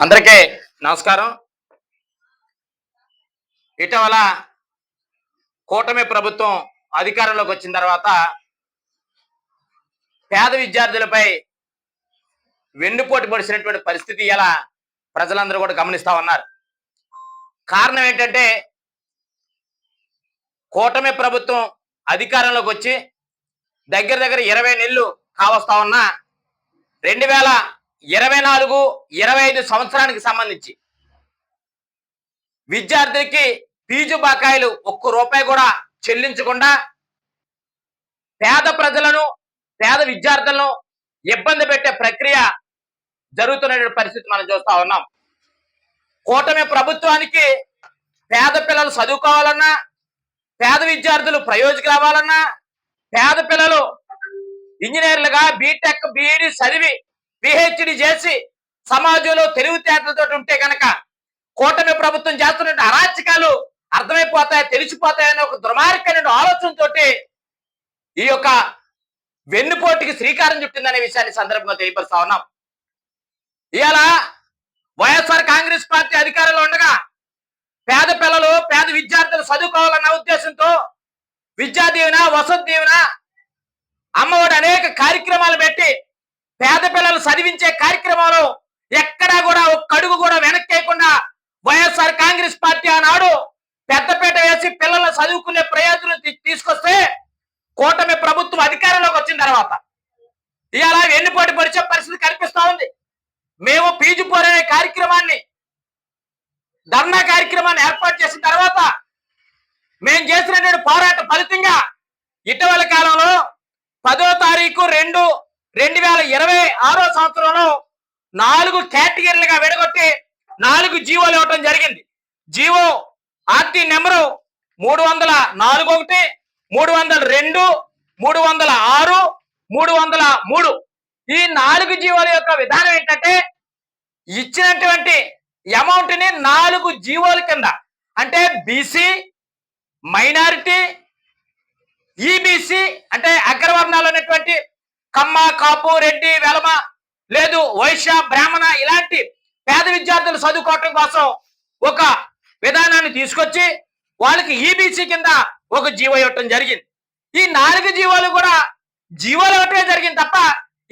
అందరికీ నమస్కారం. ఇటీవల కూటమి ప్రభుత్వం అధికారంలోకి వచ్చిన తర్వాత పేద విద్యార్థులపై వెన్నుపోటు పొడిచినటువంటి పరిస్థితి ఇలా ప్రజలందరూ కూడా గమనిస్తా ఉన్నారు. కారణం ఏంటంటే కూటమి ప్రభుత్వం అధికారంలోకి వచ్చి దగ్గర దగ్గర 20 నెలలు కావస్తా ఉన్న 2024-25 సంవత్సరానికి సంబంధించి విద్యార్థికి ఫీజు బకాయిలు ₹1 కూడా చెల్లించకుండా పేద ప్రజలను పేద విద్యార్థులను ఇబ్బంది పెట్టే ప్రక్రియ జరుగుతున్న పరిస్థితి మనం చూస్తా ఉన్నాం. కూటమి ప్రభుత్వానికి పేద పిల్లలు చదువుకోవాలన్నా, పేద విద్యార్థులు ప్రయోజకులు అవ్వాలన్నా, పేద పిల్లలు ఇంజనీర్లుగా బీటెక్ బీఈడి చదివి పిహెచ్డి చేసి సమాజంలో తెలివితేటలతో ఉంటే కనుక కూటమి ప్రభుత్వం చేస్తున్న అరాచకాలు అర్థమైపోతాయి, తెలిసిపోతాయనే ఒక దుర్మార్గమైన ఆలోచనతో ఈ యొక్క వెన్నుపోటుకి శ్రీకారం చుట్టిందనే విషయాన్ని సందర్భంగా తెలియపరుస్తా ఉన్నాం. ఇవాళ వైఎస్ఆర్ కాంగ్రెస్ పార్టీ అధికారంలో ఉండగా పేద పిల్లలు పేద విద్యార్థులు చదువుకోవాలన్న ఉద్దేశంతో విద్యా దీవెన, వసతి దీవెన, అమ్మఒడి అనేక కార్యక్రమాలు పెట్టి పేద పిల్లలు చదివించే కార్యక్రమాలు ఎక్కడా కూడా ఒక్క అడుగు కూడా వెనక్కేయకుండా వైఎస్ఆర్ కాంగ్రెస్ పార్టీ ఆనాడు పెద్దపేట వేసి పిల్లలు చదువుకునే ప్రయోజనం తీసుకొస్తే కూటమి ప్రభుత్వం అధికారంలోకి వచ్చిన తర్వాత ఇవాళ వెన్నుపోటు పొడిచే పరిస్థితి కనిపిస్తా ఉంది. మేము ఫీజు పోరే కార్యక్రమాన్ని, ధర్నా కార్యక్రమాన్ని ఏర్పాటు చేసిన తర్వాత మేము చేసినటువంటి పోరాట ఫలితంగా ఇటీవల కాలంలో 10వ తారీఖు 2026 సంవత్సరంలో 4 కేటగిరీలుగా విడగొట్టి 4 జీవోలు ఇవ్వటం జరిగింది. GO RT number 341, 302, 306, 303. ఈ 4 జీవోల యొక్క విధానం ఏంటంటే ఇచ్చినటువంటి అమౌంట్ ని 4 జీవోల కింద, అంటే బీసీ, మైనారిటీ, ఈబీసీ అంటే అగ్రవర్ణాలు ఉన్నటువంటి కమ్మ, కాపు, రెడ్డి, వెలమ, లేదు వైశ్య, బ్రాహ్మణ ఇలాంటి పేద విద్యార్థులు చదువుకోవటం కోసం ఒక విధానాన్ని తీసుకొచ్చి వాళ్ళకి ఈబీసీ కింద ఒక జీవో ఇవ్వటం జరిగింది. ఈ 4 జీవోలు కూడా జీవోలు ఇవ్వటమే జరిగింది తప్ప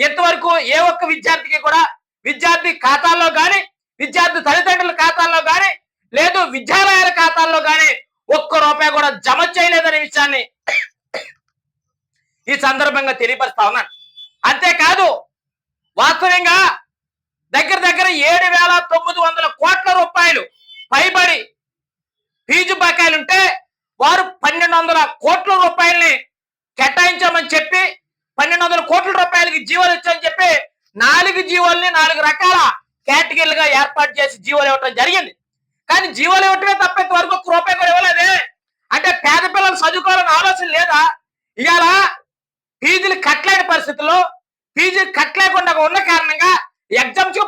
ఇంతవరకు ఏ ఒక్క విద్యార్థికి కూడా విద్యార్థి ఖాతాల్లో కానీ, విద్యార్థి తల్లిదండ్రుల ఖాతాల్లో కానీ, లేదు విద్యాలయాల ఖాతాల్లో కానీ ₹1 కూడా జమ చేయలేదనే విషయాన్ని ఈ సందర్భంగా తెలియపరుస్తా ఉన్నాను. అంతేకాదు వాస్తవంగా దగ్గర దగ్గర 7,900 కోట్ల రూపాయలు పైబడి ఫీజు బకాయిలుంటే వారు 1,200 కోట్ల రూపాయలని కేటాయించామని చెప్పి 1,200 కోట్ల రూపాయలకి జీవోలు ఇచ్చామని చెప్పి 4 జీవోల్ని 4 రకాల కేటగిరీలుగా ఏర్పాటు చేసి జీవోలు ఇవ్వటం జరిగింది. కానీ జీవోలు ఇవ్వటమే తప్ప ఇంతవరకు ₹1 కూడా ఇవ్వలేదే. అంటే పేద పిల్లలు చదువుకోవాలని ఆలోచన లేదా? ఇవాళ ఫీజులు కట్టలేని పరిస్థితుల్లో, ఫీజులు కట్టలేకుండా ఉన్న కారణంగా ఎగ్జామ్స్ కు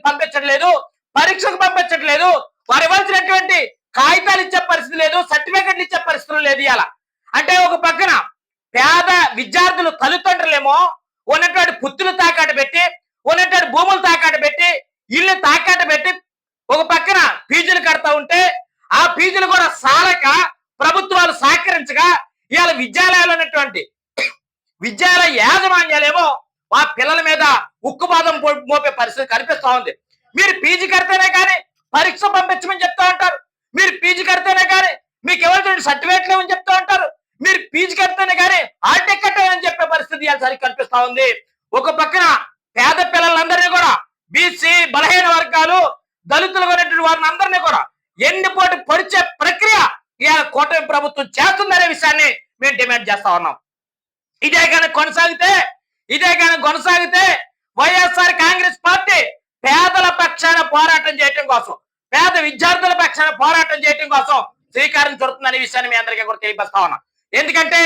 పంపించట్లేదు, పరీక్షకు పంపించట్లేదు, వారు ఇవ్వాల్సినటువంటి కాగితాలు ఇచ్చే పరిస్థితి లేదు, సర్టిఫికెట్లు ఇచ్చే పరిస్థితులు లేదు. ఇవాళ అంటే ఒక పక్కన పేద విద్యార్థులు తల్లిదండ్రులేమో ఉన్నటువంటి పుత్తులు తాకాట పెట్టి, ఉన్నటువంటి భూములు తాకాట పెట్టి, ఇల్లు తాకాట పెట్టి ఒక పక్కన ఫీజులు కడతా ఉంటే ఆ ఫీజులు కూడా సాలక ప్రభుత్వాలు సహకరించగా ఇవాళ విద్యాలయాలు ఉన్నటువంటి విద్యాలయ యాజమాన్యాలేమో ఆ పిల్లల మీద ఉక్కుపాదం మోపే పరిస్థితి కనిపిస్తా ఉంది. మీరు ఫీజు కడితేనే కానీ పరీక్ష పంపించమని చెప్తా ఉంటారు, మీరు ఫీజు కడితేనే కానీ మీకు ఎవరి సర్టిఫికేట్లు ఏమని చెప్తా ఉంటారు, మీరు ఫీజు కడితేనే కానీ హాల్ టికెట్ అని చెప్పే పరిస్థితి ఇవాళ సరిగ్గా కనిపిస్తా ఉంది. ఒక పక్కన పేద పిల్లలందరినీ కూడా బీసీ, బలహీన వర్గాలు, దళితులు ఉన్నటువంటి వారిని అందరినీ కూడా ఎండిపోటు పొడిచే ప్రక్రియ ఇవాళ కూటమి ప్రభుత్వం చేస్తుందనే విషయాన్ని మేము డిమాండ్ చేస్తా ఉన్నాం. ఇదే కానీ కొనసాగితే వైఎస్ఆర్ కాంగ్రెస్ పార్టీ పేదల పక్షాన పోరాటం చేయటం కోసం, పేద విద్యార్థుల పక్షాన పోరాటం చేయటం కోసం శ్రీకారం చుడుతుందనే విషయాన్ని మీ అందరికీ కూడా తెలియపరుస్తా ఉన్నాం. ఎందుకంటే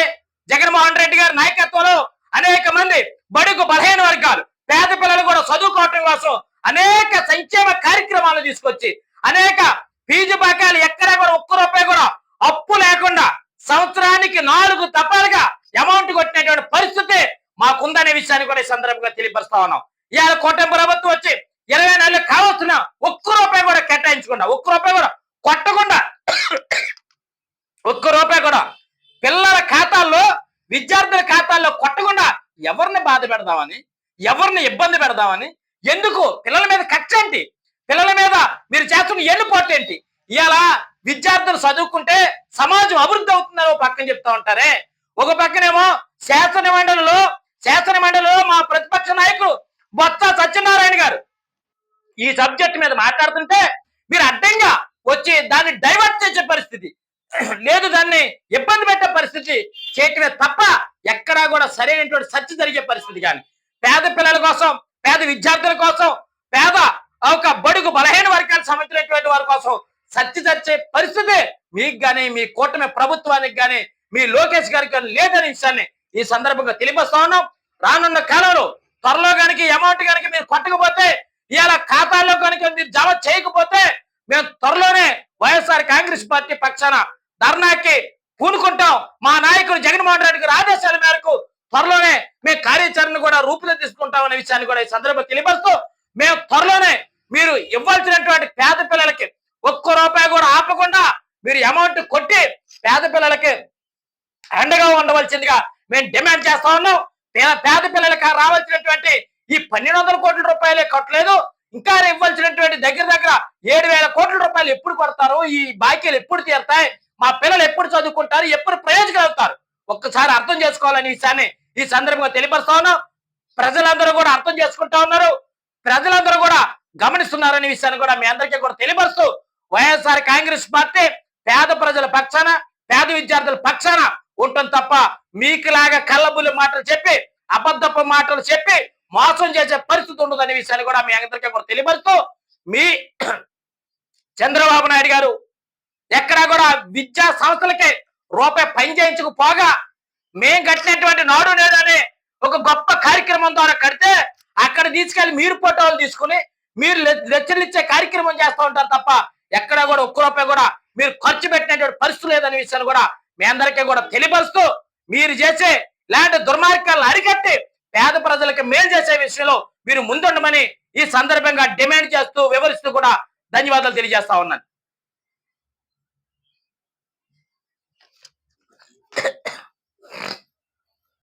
జగన్మోహన్ రెడ్డి గారి నాయకత్వంలో అనేక మంది బడుగు బలహీన వర్గాలు పేద పిల్లలు కూడా చదువుకోవటం కోసం అనేక సంక్షేమ కార్యక్రమాలు తీసుకొచ్చి అనేక ఫీజు బకాయిలు ఎక్కడా కూడా ₹1 కూడా అప్పు లేకుండా సంవత్సరానికి 4 దఫాలుగా అమౌంట్ కొట్టినటువంటి పరిస్థితి మాకుందనే విషయాన్ని కూడా ఈ సందర్భంగా తెలియపరుస్తా ఉన్నాం. ఇవాళ కూటమి ప్రభుత్వం వచ్చి 20 నెలలు కావస్తున్నా ఒక్క రూపాయి కూడా కేటాయించకుండా, ఒక్క రూపాయి కూడా కొట్టకుండా, ఒక్క రూపాయి కూడా పిల్లల ఖాతాల్లో, విద్యార్థుల ఖాతాల్లో కొట్టకుండా ఎవరిని బాధ పెడదామని, ఎవరిని ఇబ్బంది పెడదామని, ఎందుకు పిల్లల మీద కక్ష ఏంటి, పిల్లల మీద మీరు చేస్తున్న ఎన్నుపోటు ఏంటి? ఇలా విద్యార్థులు చదువుకుంటే సమాజం అభివృద్ధి అవుతుందని ఒక పక్కన చెప్తా ఉంటారే, ఒక పక్కనేమో శాసన మండలిలో మా ప్రతిపక్ష నాయకులు బొత్స సత్యనారాయణ గారు ఈ సబ్జెక్ట్ మీద మాట్లాడుతుంటే మీరు అడ్డంగా వచ్చి దాన్ని డైవర్ట్ చేసే పరిస్థితి లేదు, దాన్ని ఇబ్బంది పెట్టే పరిస్థితి చేయటమే తప్ప ఎక్కడా కూడా సరైనటువంటి చర్చ జరిగే పరిస్థితి కానీ, పేద పిల్లల కోసం, పేద విద్యార్థుల కోసం, పేద ఒక బడుగు బలహీన వర్గాలకు సంబంధించినటువంటి వారి కోసం చర్చే పరిస్థితి మీకు కానీ, మీ కూటమి ప్రభుత్వానికి కానీ, మీ లోకేష్ గారికి కానీ లేదని విషయాన్ని ఈ సందర్భంగా తెలియపరుస్తా ఉన్నాం. రానున్న కాలంలో త్వరలో కనుక అమౌంట్ కనుక మీరు కొట్టకపోతే, ఇవాళ ఖాతాల్లో కనుక మీరు జమ చేయకపోతే మేము త్వరలోనే వైఎస్ఆర్ కాంగ్రెస్ పార్టీ పక్షాన ధర్నాకి పూనుకుంటాం. మా నాయకుడు జగన్మోహన్ రెడ్డి గారి ఆదేశాల మేరకు త్వరలోనే మేము కార్యాచరణ కూడా రూపుదిద్దుకుంటాం అనే విషయాన్ని కూడా ఈ సందర్భంగా తెలియపరుస్తూ, మేము త్వరలోనే మీరు ఇవ్వాల్సినటువంటి పేద పిల్లలకి ఒక్క రూపాయి కూడా ఆపకుండా మీరు అమౌంట్ కొట్టి పేద పిల్లలకి అండగా ఉండవలసిందిగా మేము డిమాండ్ చేస్తా ఉన్నాం. పేద పిల్లలకి రావాల్సినటువంటి ఈ 1200 కోట్ల రూపాయలే కట్టలేదు, ఇంకా ఇవ్వాల్సినటువంటి దగ్గర 7,000 కోట్ల రూపాయలు ఎప్పుడు కొడతారు, ఈ బాకీలు ఎప్పుడు తీరుతాయి, మా పిల్లలు ఎప్పుడు చదువుకుంటారు, ఎప్పుడు ప్రయోజనం అవుతారు, ఒక్కసారి అర్థం చేసుకోవాలని విషయాన్ని ఈ సందర్భంగా తెలియపరుస్తా ఉన్నాం. ప్రజలందరూ కూడా అర్థం చేసుకుంటా ఉన్నారు, ప్రజలందరూ కూడా గమనిస్తున్నారనే విషయాన్ని కూడా మీ అందరికీ కూడా తెలియపరుస్తూ, వైఎస్ఆర్ కాంగ్రెస్ పార్టీ పేద ప్రజల పక్షాన, పేద విద్యార్థుల పక్షాన ఉంటుంది తప్ప మీకులాగా కళ్ళబుల్లి మాటలు చెప్పి, అబద్ధపు మాటలు చెప్పి మోసం చేసే పరిస్థితి ఉండదనే విషయాన్ని కూడా మీ అందరికీ కూడా తెలియపరుస్తూ, మీ చంద్రబాబు నాయుడు గారు ఎక్కడా కూడా విద్యా సంస్థలకి రూపాయి పని చేయించకపోగా మేం కట్టినటువంటి నాడు నేడు అనే ఒక గొప్ప కార్యక్రమం ద్వారా కడితే అక్కడ తీసుకెళ్లి మీరు ఫోటోలు తీసుకుని మీరు లెక్చర్లు ఇచ్చే కార్యక్రమం చేస్తూ ఉంటారు తప్ప ఎక్కడా కూడా ఒక్క రూపాయి కూడా మీరు ఖర్చు పెట్టినటువంటి పరిస్థితి లేదనే విషయాన్ని కూడా మీ అందరికీ కూడా తెలియపరుస్తూ, మీరు చేసే ఇలాంటి దుర్మార్గాలను అరికట్టి పేద ప్రజలకు మేలు చేసే విషయంలో మీరు ముందుండమని ఈ సందర్భంగా డిమాండ్ చేస్తూ, వివరిస్తూ కూడా ధన్యవాదాలు తెలియజేస్తా ఉన్నాను.